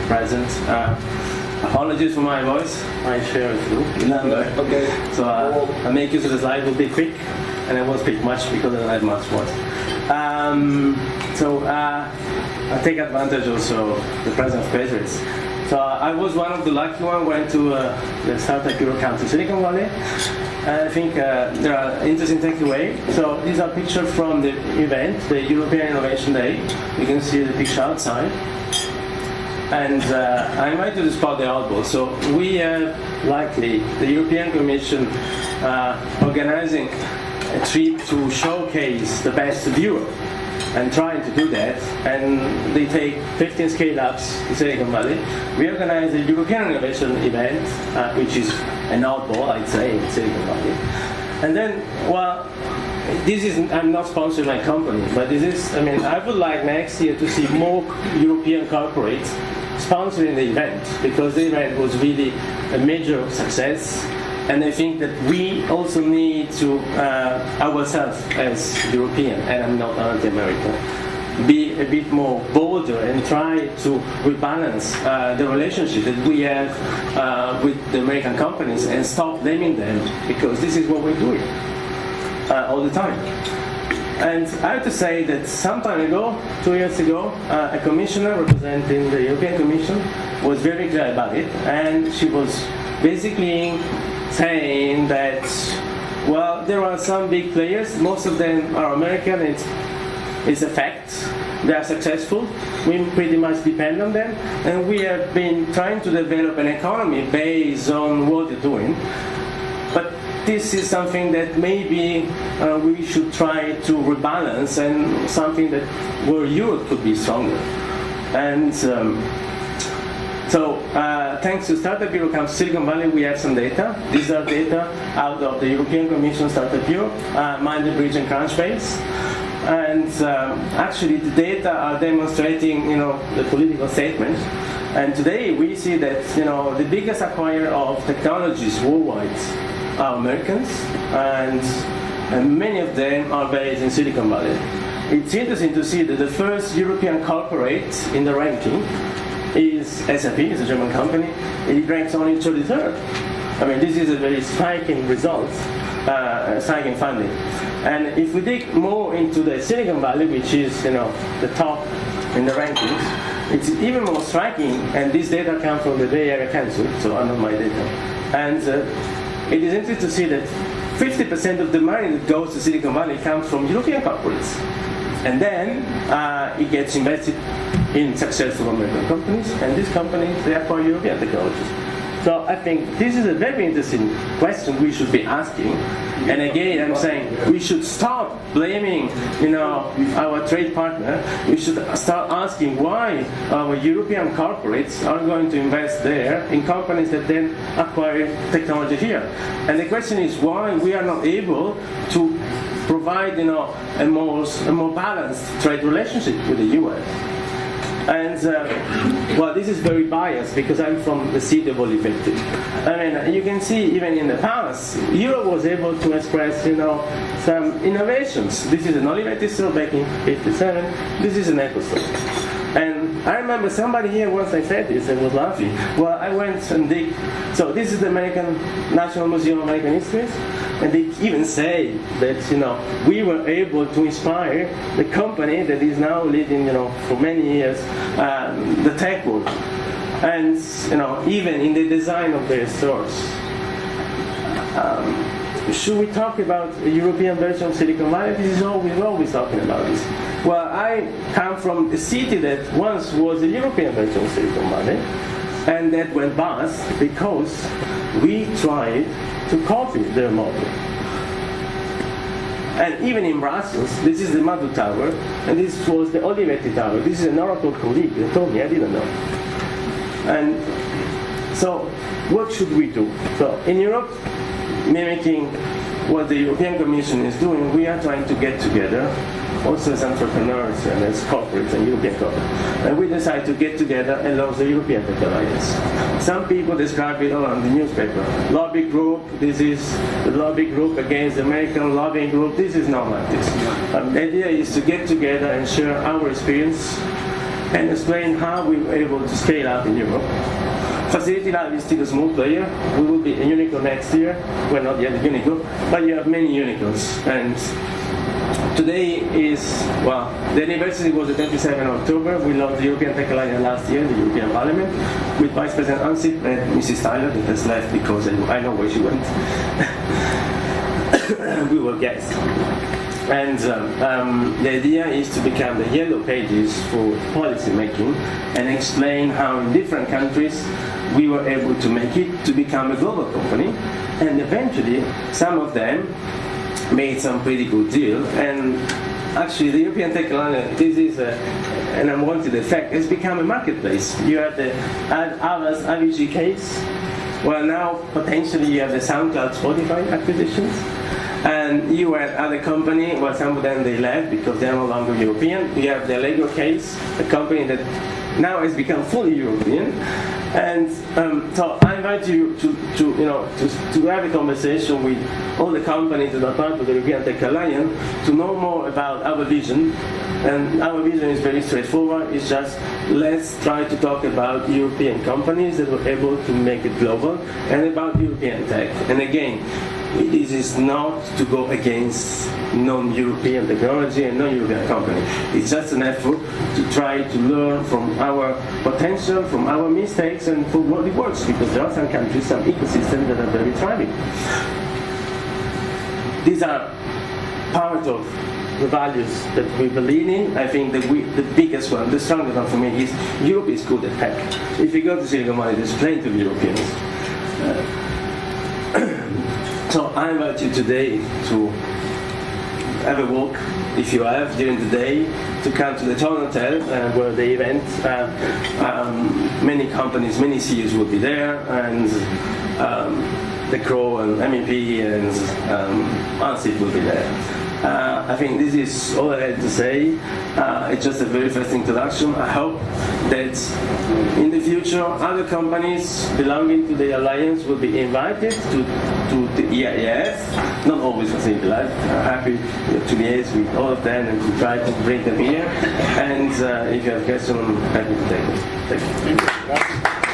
present. Apologies for my voice. I share it through. Okay. So I make use of the slide. Will be quick, and I won't speak much because I don't have much words. I take advantage also of the presence of graduates. So I was one of the lucky ones, went to the Startup EIF to Silicon Valley. And I think there are interesting takeaways. So these are pictures from the event, the European Innovation Day. You can see the picture outside. And I invited to spot the oddball. So we have likely the European Commission organizing a trip to showcase the best of Europe and trying to do that. And they take 15 scale-ups in Silicon Valley. We organize a European innovation event, which is an oddball, I'd say, in Silicon Valley. And then, well, I'm not sponsoring my company, but I would like next year to see more European corporates sponsoring the event, because the event was really a major success. And I think that we also need to, ourselves as European, and I'm not anti-American, be a bit more bolder and try to rebalance the relationship that we have with the American companies and stop blaming them, because this is what we're doing all the time. And I have to say that some time ago, 2 years ago, a commissioner representing the European Commission was very clear about it, and she was basically saying that, well, there are some big players, most of them are American, it's a fact, they are successful, we pretty much depend on them, and we have been trying to develop an economy based on what they're doing. But this is something that maybe we should try to rebalance, and something that where Europe could be stronger. And thanks to Startup EIF Silicon Valley, we have some data. These are data out of the European Commission Startup Europe, Mindbridge and Crunchbase. And actually the data are demonstrating, the political statements. And today we see that, the biggest acquirer of technologies worldwide are Americans, and many of them are based in Silicon Valley. It's interesting to see that the first European corporate in the ranking is SAP, it's a German company. It ranks only 33rd. This is a very striking result, striking finding. And if we dig more into the Silicon Valley, which is the top in the rankings, it's even more striking. And this data come from the Bay Area Council, so I'm not my data. And it is interesting to see that 50% of the money that goes to Silicon Valley comes from European corporates. And then it gets invested in successful American companies, and these companies, they acquire European technologies. So I think this is a very interesting question we should be asking. And again, I'm saying we should stop blaming, our trade partner. We should start asking why our European corporates are going to invest there in companies that then acquire technology here. And the question is why we are not able to provide, a more balanced trade relationship with the US. And this is very biased because I'm from the city of Olivetti. You can see even in the past, Europe was able to express, some innovations. This is an Olivetti store back in '57. This is an Echo store. And I remember somebody here once I said this and was laughing. Well, I went and dig. So this is the American National Museum of American History. And they even say that, we were able to inspire the company that is now leading, for many years, the tech world. And, even in the design of their stores. Should we talk about a European version of Silicon Valley? We're always talking about this. Well, I come from a city that once was a European version of Silicon Valley, and that went bust because we tried to copy their model. And even in Brussels, this is the Madhu Tower, and this was the Olivetti Tower. This is an Oracle colleague that told me, I didn't know. And so, what should we do? So, in Europe, mimicking what the European Commission is doing, we are trying to get together, also as entrepreneurs and as corporates and European corporates. And we decide to get together and launch the European Tech Alliance. Some people describe it on the newspaper. Lobby group, this is the lobby group against the American lobbying group. This is not like this. The idea is to get together and share our experience and explain how we were able to scale up in Europe. Facility Lab is still a small player. We will be a unicorn next year. We're not yet a unicorn, but you have many unicorns. And today is, well, the anniversary was the 27th of October. We launched the European Tech Alliance last year in the European Parliament with Vice President Ansip and Mrs. Tyler, that has left because I know where she went. We were guests. And the idea is to become the yellow pages for policy making and explain how in different countries we were able to make it to become a global company. And eventually, some of them made some pretty good deal. And actually, the European Tech Alliance, this is an unwanted effect, has become a marketplace. You have the Avas AVG case. Well, now potentially you have the SoundCloud Spotify acquisitions. And you had other company, well, some of them they left because they're no longer European. You have the Lego case, a company that now has become fully European. And so I invite you to have a conversation with all the companies that are part of the European Tech Alliance to know more about our vision. And our vision is very straightforward. It's just let's try to talk about European companies that were able to make it global and about European tech. And again, this is not to go against non-European technology and non-European company. It's just an effort to try to learn from our potential, from our mistakes, and from what it works, because there are some countries, some ecosystems that are very thriving. These are part of the values that we believe in. I think that the biggest one, the strongest one for me is Europe is good at tech. If you go to Silicon Valley, there's plenty of Europeans. So I invite you today to have a walk, if you have, during the day, to come to the Town Hotel where the event, many companies, many CEOs will be there, and the Crow and MEP and Ansip will be there. I think this is all I had to say. It's just a very first introduction. I hope that in the future other companies belonging to the Alliance will be invited to the EIF, not always Facility Lab. I'm happy to liaise with all of them and to try to bring them here. And if you have questions, I'm happy to take them. Thank you.